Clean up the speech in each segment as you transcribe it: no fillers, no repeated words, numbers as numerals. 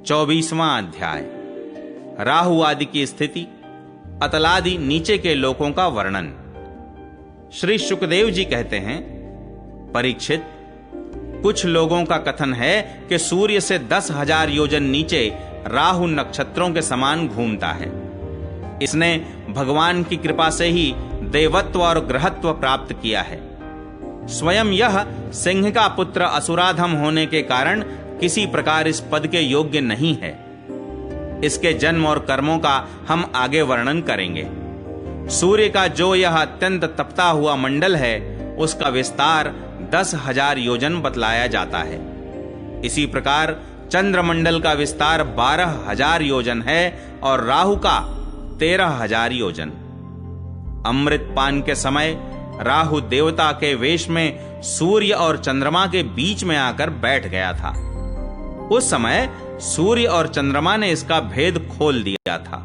24वां अध्याय। राहु आदि की स्थिति, अतलादि नीचे के लोकों का वर्णन। श्री शुकदेव जी कहते हैं, परीक्षित, कुछ लोगों का कथन है कि सूर्य से 10,000 योजन नीचे राहु नक्षत्रों के समान घूमता है। इसने भगवान की कृपा से ही देवत्व और ग्रहत्व प्राप्त किया है। स्वयं यह सिंह का पुत्र असुराधम होने के कारण किसी प्रकार इस पद के योग्य नहीं है। इसके जन्म और कर्मों का हम आगे वर्णन करेंगे। सूर्य का जो यह अत्यंत तपता हुआ मंडल है, उसका विस्तार 10,000 योजन बतलाया जाता है। इसी प्रकार चंद्रमंडल का विस्तार 12,000 योजन है और राहु का 13,000 योजन। अमृतपान के समय राहु देवता के वेश में सूर्य और चंद्रमा के बीच में आकर बैठ गया था। उस समय सूर्य और चंद्रमा ने इसका भेद खोल दिया था।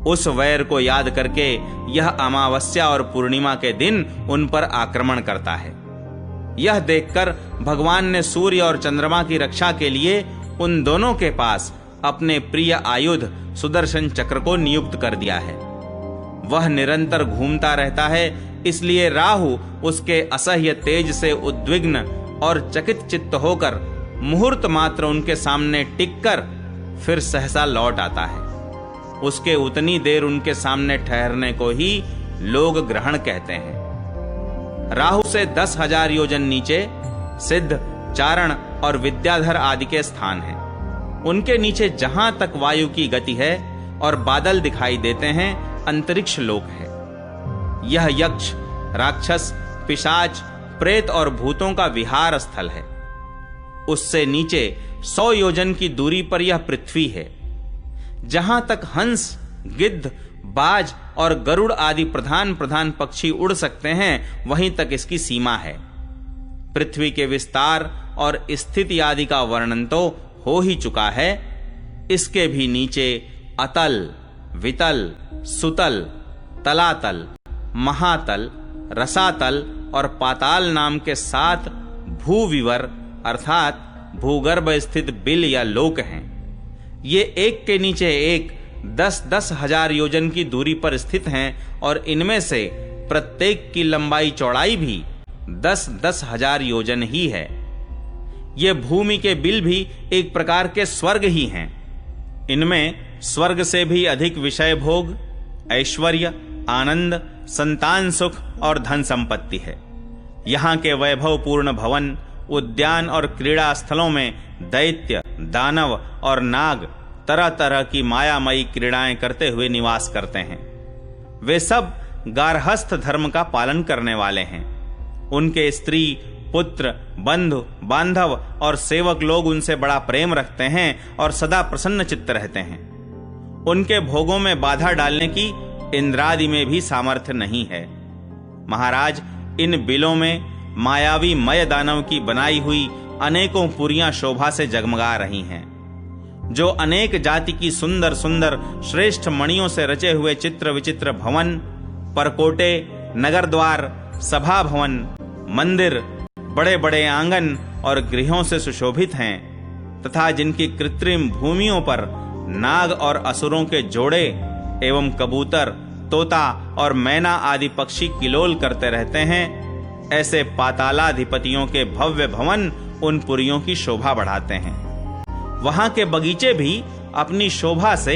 उस वैर को याद करके यह अमावस्या और पूर्णिमा के दिन उन पर आक्रमण करता है। यह देखकर भगवान ने सूर्य और चंद्रमा की रक्षा के लिए उन दोनों के पास अपने प्रिय आयुध सुदर्शन चक्र को नियुक्त कर दिया है। वह निरंतर घूमता रहता है, इसलिए राहु उसके असह्य तेज से उद्विग्न और चकित चित्त होकर मुहूर्त मात्र उनके सामने टिककर फिर सहसा लौट आता है। उसके उतनी देर उनके सामने ठहरने को ही लोग ग्रहण कहते हैं। राहु से 10,000 योजन नीचे सिद्ध, चारण और विद्याधर आदि के स्थान हैं। उनके नीचे जहां तक वायु की गति है और बादल दिखाई देते हैं, अंतरिक्ष लोक है। यह यक्ष, राक्षस, पिशाच, प्रेत और भूतों का विहार स्थल है। उससे नीचे 100 योजन की दूरी पर यह पृथ्वी है। जहां तक हंस, गिद्ध, बाज और गरुड़ आदि प्रधान प्रधान पक्षी उड़ सकते हैं, वहीं तक इसकी सीमा है। पृथ्वी के विस्तार और स्थिति आदि का वर्णन तो हो ही चुका है। इसके भी नीचे अतल, वितल, सुतल, तलातल, महातल, रसातल और पाताल नाम के 7 भूविवर अर्थात भूगर्भ स्थित बिल या लोक हैं। ये एक के नीचे एक 10-10 हजार योजन की दूरी पर स्थित हैं और इनमें से प्रत्येक की लंबाई चौड़ाई भी 10-10 हजार योजन ही है। ये भूमि के बिल भी एक प्रकार के स्वर्ग ही हैं। इनमें स्वर्ग से भी अधिक विषय भोग, ऐश्वर्य, आनंद, संतान सुख और धन संपत्ति है। यहाँ के वैभवपूर्ण भवन, उद्यान और क्रीड़ा स्थलों में दैत्य, दानव और नाग तरह तरह की मायामयी क्रीड़ाएं करते हुए निवास करते हैं। वे सब गार्हस्थ धर्म का पालन करने वाले हैं। उनके स्त्री, पुत्र, बंधु, बांधव और सेवक लोग उनसे बड़ा प्रेम रखते हैं और सदा प्रसन्न चित्त रहते हैं। उनके भोगों में बाधा डालने की इंद्रादि में भी सामर्थ्य नहीं है। महाराज, इन बिलों में मायावी मय दानव की बनाई हुई अनेकों पुरियां शोभा से जगमगा रही हैं, जो अनेक जाति की सुंदर सुंदर श्रेष्ठ मणियों से रचे हुए चित्र विचित्र भवन, परकोटे, नगर द्वार, सभा भवन, मंदिर, बड़े बड़े आंगन और गृहों से सुशोभित हैं, तथा जिनकी कृत्रिम भूमियों पर नाग और असुरों के जोड़े एवं कबूतर, तोता और मैना आदि पक्षी किलोल करते रहते हैं। ऐसे पातालाधिपतियों के भव्य भवन उन पुरियों की शोभा बढ़ाते हैं। वहां के बगीचे भी अपनी शोभा से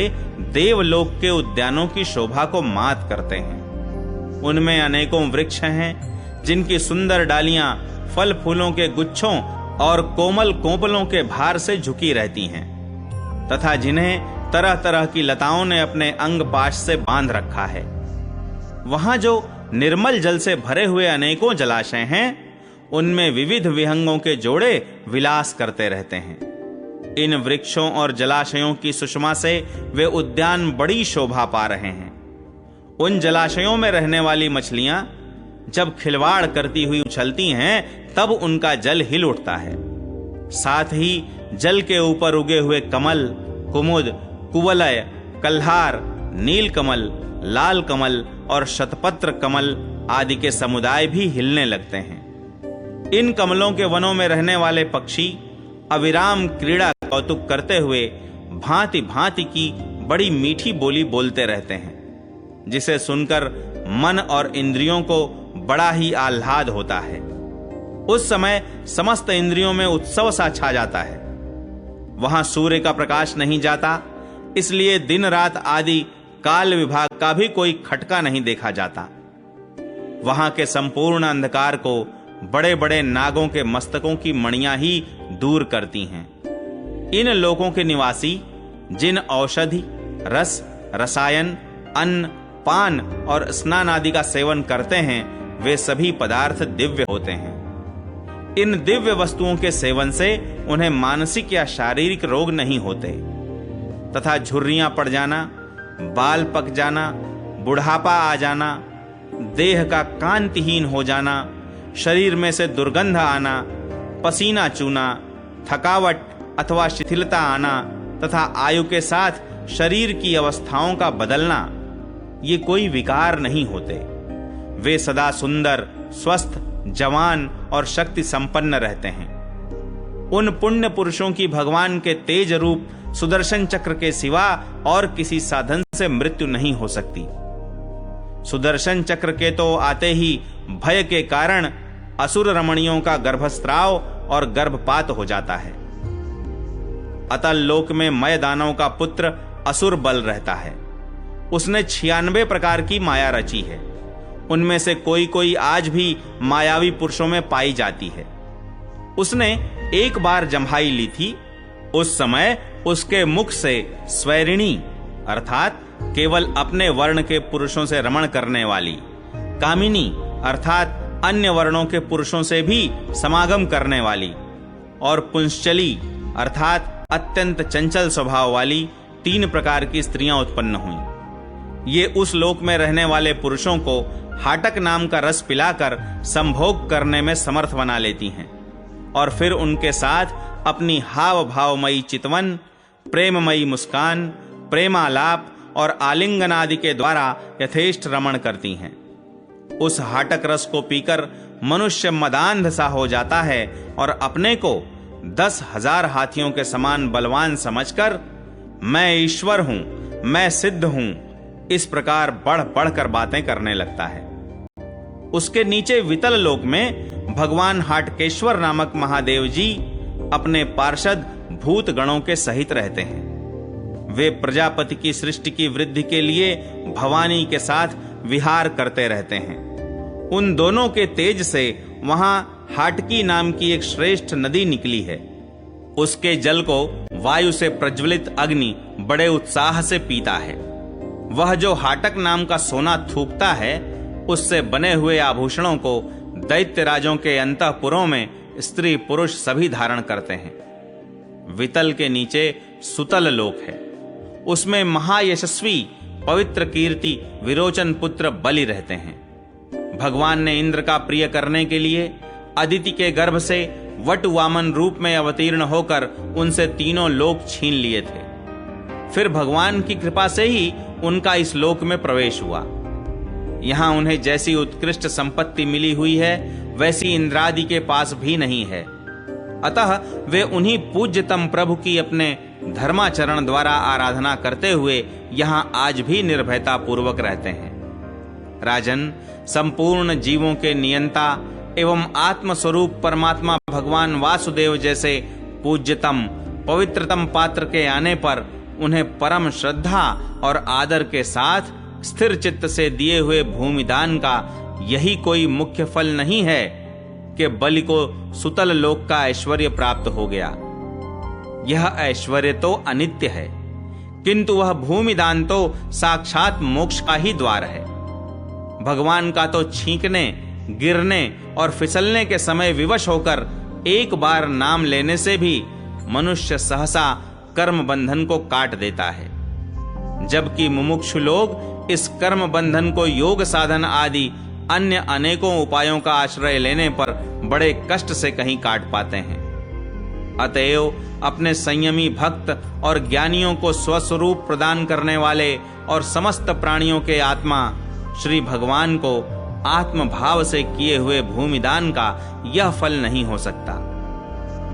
देवलोक के उद्यानों की शोभा को मात करते हैं। उनमें अनेकों वृक्ष हैं, जिनकी सुंदर डालियां फल फूलों के गुच्छों और कोमल कोपलों के भार से झुकी रहती हैं, तथा जिन्हें तरह तरह की लताओं ने अपने अंग पाश से बांध रखा है। वहां जो निर्मल जल से भरे हुए अनेकों जलाशय हैं, उनमें विविध विहंगों के जोड़े विलास करते रहते हैं। इन वृक्षों और जलाशयों की सुषमा से वे उद्यान बड़ी शोभा पा रहे हैं। उन जलाशयों में रहने वाली मछलियां जब खिलवाड़ करती हुई उछलती हैं, तब उनका जल हिल उठता है। साथ ही जल के ऊपर उगे हुए कमल, कुमुद, कुवलय, कल्हार, नीलकमल, लाल कमल और शतपत्र कमल आदि के समुदाय भी हिलने लगते हैं। इन कमलों के वनों में रहने वाले पक्षी अविराम क्रीड़ा कौतुक करते हुए भांति भांति की बड़ी मीठी बोली बोलते रहते हैं, जिसे सुनकर मन और इंद्रियों को बड़ा ही आह्लाद होता है। उस समय समस्त इंद्रियों में उत्सव सा छा जाता है। वहां सूर्य का प्रकाश नहीं जाता, इसलिए दिन रात आदि काल विभाग का भी कोई खटका नहीं देखा जाता। वहां के संपूर्ण अंधकार को बड़े बड़े नागों के मस्तकों की मणियां ही दूर करती हैं। इन लोकों के निवासी जिन औषधि, रस, रसायन, अन्न, पान और स्नान आदि का सेवन करते हैं, वे सभी पदार्थ दिव्य होते हैं। इन दिव्य वस्तुओं के सेवन से उन्हें मानसिक या शारीरिक रोग नहीं होते तथा झुर्रियां पड़ जाना, बाल पक जाना, बुढ़ापा आ जाना, देह का कांतिहीन हो जाना, शरीर में से दुर्गंध आना, पसीना चूना, थकावट अथवा शिथिलता आना तथा आयु के साथ शरीर की अवस्थाओं का बदलना, ये कोई विकार नहीं होते। वे सदा सुंदर, स्वस्थ, जवान और शक्ति संपन्न रहते हैं। उन पुण्य पुरुषों की भगवान के तेज रूप सुदर्शन चक्र के सिवा और किसी साधन से मृत्यु नहीं हो सकती। सुदर्शन चक्र के तो आते ही भय के कारण असुर रमणियों का गर्भस्राव और गर्भपात हो जाता है। अतल लोक में मय दानव का पुत्र असुर बल रहता है। उसने 96 प्रकार की माया रची है। उनमें से कोई कोई आज भी मायावी पुरुषों में पाई जाती है। उसने एक बार जम्हाई ली थी। उस समय उसके मुख से स्वैरिणी अर्थात केवल अपने वर्ण के पुरुषों से रमण करने वाली, कामिनी अर्थात अन्य वर्णों के पुरुषों से भी समागम करने वाली, और पुंश्चली अर्थात अत्यंत चंचल स्वभाव वाली 3 प्रकार की स्त्रियां उत्पन्न हुईं। ये उस लोक में रहने वाले पुरुषों को हाटक नाम का रस पिलाकर संभोग करने में समर्थ बना लेती हैं और फिर उनके साथ अपनी हाव भावमयी चितवन, प्रेममयी मुस्कान, प्रेमालाप और आलिंगन आदि के द्वारा यथेष्ट रमण करती हैं। उस हाटक रस को पीकर मनुष्य मदांध सा हो जाता है और अपने को 10,000 हाथियों के समान बलवान समझकर मैं ईश्वर हूं, मैं सिद्ध हूं, इस प्रकार बढ़ बढ़कर बातें करने लगता है। उसके नीचे वितल लोक में भगवान हाटकेश्वर नामक महादेव जी अपने पार्षद भूत गणों के सहित रहते हैं। वे प्रजापति की सृष्टि की वृद्धि के लिए भवानी के साथ विहार करते रहते हैं। उन दोनों के तेज से वहां हाटकी नाम की एक श्रेष्ठ नदी निकली है। उसके जल को वायु से प्रज्वलित अग्नि बड़े उत्साह से पीता है। वह जो हाटक नाम का सोना थूकता है, उससे बने हुए आभूषणों को दैत्यराजों के अंतःपुरों में स्त्री पुरुष सभी धारण करते हैं। वितल के नीचे सुतल लोक है। उसमें महायशस्वी पवित्र कीर्ति विरोचन पुत्र बलि रहते हैं। भगवान ने इंद्र का प्रिय करने के लिए अदिति के गर्भ से वट वामन रूप में अवतीर्ण होकर उनसे 3 लोक छीन लिए थे। फिर भगवान की कृपा से ही उनका इस लोक में प्रवेश हुआ। यहां उन्हें जैसी उत्कृष्ट संपत्ति मिली हुई है, वैसी इंद्रादि के पास भी नहीं है। अतः वे उन्हीं पूज्यतम प्रभु की अपने धर्माचरण द्वारा आराधना करते हुए यहां आज भी निर्भयता पूर्वक रहते हैं। राजन, संपूर्ण जीवों के नियंता एवं आत्मस्वरूप परमात्मा भगवान वासुदेव जैसे पूज्यतम पवित्रतम पात्र के आने पर उन्हें परम श्रद्धा और आदर के साथ स्थिर चित्त से दिए हुए भूमिदान का यही कोई मुख्य फल नहीं है कि बलि को सुतल लोक का ऐश्वर्य प्राप्त हो गया। यह ऐश्वर्य तो अनित्य है, किंतु वह भूमिदान तो साक्षात मोक्ष का ही द्वार है। भगवान का तो छींकने, गिरने और फिसलने के समय विवश होकर एक बार नाम लेने से भी मनुष्य सहसा कर्म बंधन को काट देता है, जबकि मुमुक्षु लोग इस कर्म बंधन को योग साधन आदि अन्य अनेकों उपायों का आश्रय लेने पर बड़े कष्ट से कहीं काट पाते हैं। अतएव अपने संयमी भक्त और ज्ञानियों को स्वस्वरूप प्रदान करने वाले और समस्त प्राणियों के आत्मा श्री भगवान को आत्म भाव से किए हुए भूमिदान का यह फल नहीं हो सकता।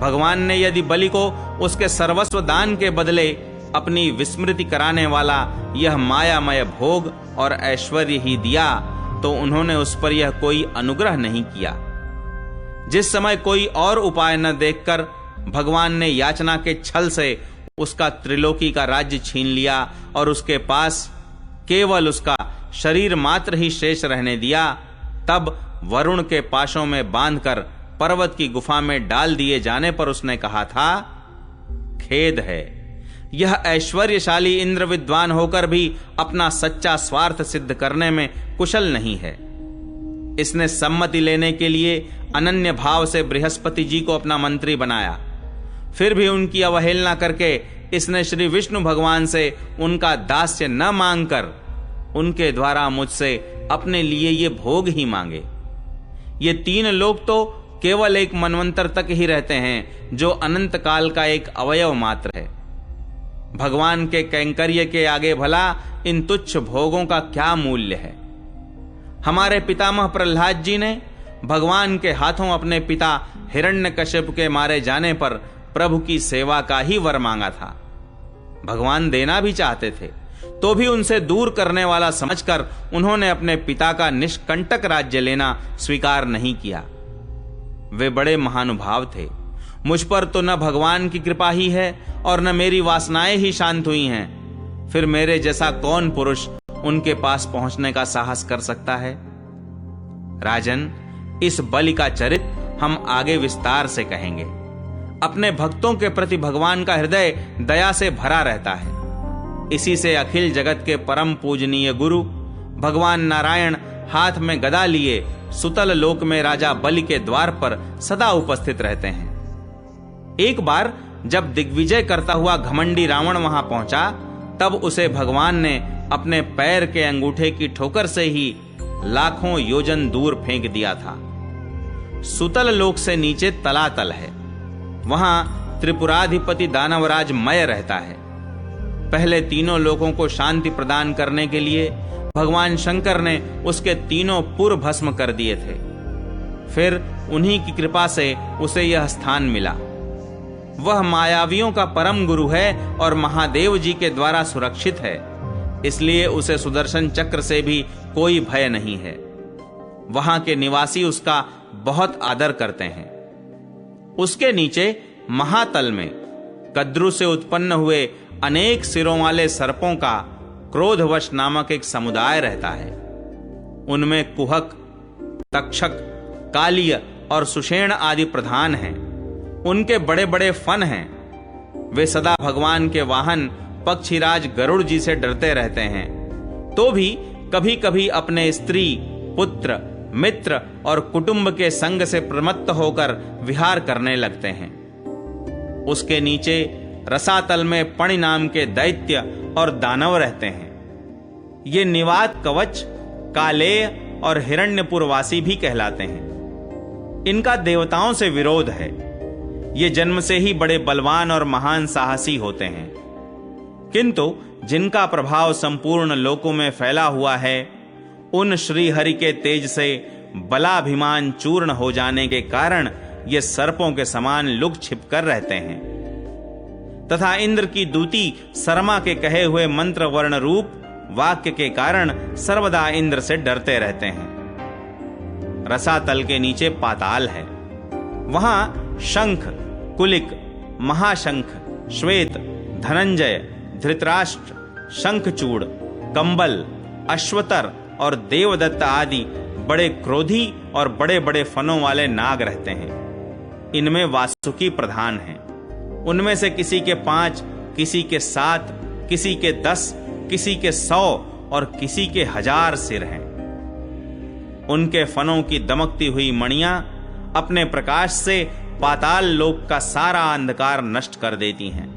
भगवान ने यदि बलि को उसके सर्वस्व दान के बदले अपनी विस्मृति कराने वाला यह मायामय भोग और ऐश्वर्य ही दिया, तो उन्होंने उस पर यह कोई अनुग्रह नहीं किया। जिस समय कोई और उपाय न देखकर भगवान ने याचना के छल से उसका त्रिलोकी का राज्य छीन लिया और उसके पास केवल उसका शरीर मात्र ही शेष रहने दिया, तब वरुण के पाशों में बांधकर पर्वत की गुफा में डाल दिए जाने पर उसने कहा था, खेद है, यह ऐश्वर्यशाली इंद्र विद्वान होकर भी अपना सच्चा स्वार्थ सिद्ध करने में कुशल नहीं है। इसने सम्मति लेने के लिए अनन्य भाव से बृहस्पति जी को अपना मंत्री बनाया, फिर भी उनकी अवहेलना करके इसने श्री विष्णु भगवान से उनका दास्य न मांगकर उनके द्वारा मुझसे अपने लिए ये भोग ही मांगे। ये 3 लोग तो केवल एक मनवंतर तक ही रहते हैं, जो अनंत काल का एक अवयव मात्र है। भगवान के कैंकर्य के आगे भला इन तुच्छ भोगों का क्या मूल्य है। हमारे पितामह प्रहलाद जी ने भगवान के हाथों अपने पिता हिरण्यकश्यप के मारे जाने पर प्रभु की सेवा का ही वर मांगा था। भगवान देना भी चाहते थे, तो भी उनसे दूर करने वाला समझकर उन्होंने अपने पिता का निष्कंटक राज्य लेना स्वीकार नहीं किया। वे बड़े महानुभाव थे। मुझ पर तो न भगवान की कृपा ही है और न मेरी वासनाएं ही शांत हुई हैं। फिर मेरे जैसा कौन पुरुष उनके पास पहुंचने का साहस कर सकता है। राजन, इस बलि का चरित्र हम आगे विस्तार से कहेंगे। अपने भक्तों के प्रति भगवान का हृदय दया से भरा रहता है। इसी से अखिल जगत के परम पूजनीय गुरु भगवान नारायण हाथ में गदा लिए सुतल लोक में राजा बलि के द्वार पर सदा उपस्थित रहते हैं। एक बार जब दिग्विजय करता हुआ घमंडी रावण वहां पहुंचा, तब उसे भगवान ने अपने पैर के अंगूठे की ठोकर से ही लाखों योजन दूर फेंक दिया था। सुतल लोक से नीचे तलातल है, वहां त्रिपुराधिपति दानवराज मय रहता है। पहले तीनों लोगों को शांति प्रदान करने के लिए भगवान शंकर ने उसके तीनों पुर भस्म कर दिए थे। फिर उन्हीं की कृपा से उसे यह स्थान मिला। वह मायावियों का परम गुरु है और महादेव जी के द्वारा सुरक्षित है, इसलिए उसे सुदर्शन चक्र से भी कोई भय नहीं है। वहां के निवासी उसका बहुत आदर करते हैं। उसके नीचे महातल में कद्रु से उत्पन्न हुए अनेक सिरों वाले सर्पों का क्रोधवश नामक एक समुदाय रहता है। उनमें कुहक, तक्षक, कालिय और सुषेण आदि प्रधान हैं। उनके बड़े बड़े फन हैं। वे सदा भगवान के वाहन पक्षीराज गरुड़ जी से डरते रहते हैं, तो भी कभी कभी अपने स्त्री, पुत्र, मित्र और कुटुंब के संग से प्रमत्त होकर विहार करने लगते हैं। उसके नीचे रसातल में पणि नाम के दैत्य और दानव रहते हैं। ये निवात कवच, कालेय और हिरण्यपुरवासी भी कहलाते हैं। इनका देवताओं से विरोध है। ये जन्म से ही बड़े बलवान और महान साहसी होते हैं, किंतु जिनका प्रभाव संपूर्ण लोकों में फैला हुआ है, उन श्री हरि के तेज से बलाभिमान चूर्ण हो जाने के कारण ये सर्पों के समान लुक छिप कर रहते हैं तथा इंद्र की दूती शर्मा के कहे हुए मंत्र वर्ण रूप वाक्य के कारण सर्वदा इंद्र से डरते रहते हैं। रसातल के नीचे पाताल है। वहां शंख, कुलिक, महाशंख, श्वेत, धनंजय, धृतराष्ट्र, शंखचूड़, कंबल, अश्वतर और देवदत्त आदि बड़े क्रोधी और बड़े बड़े फनों वाले नाग रहते हैं। इनमें वासुकी प्रधान हैं। उनमें से किसी के 5, किसी के 7, किसी के 10, किसी के 100 और किसी के 1000 सिर हैं। उनके फनों की दमकती हुई मणियां अपने प्रकाश से पाताल लोक का सारा अंधकार नष्ट कर देती हैं।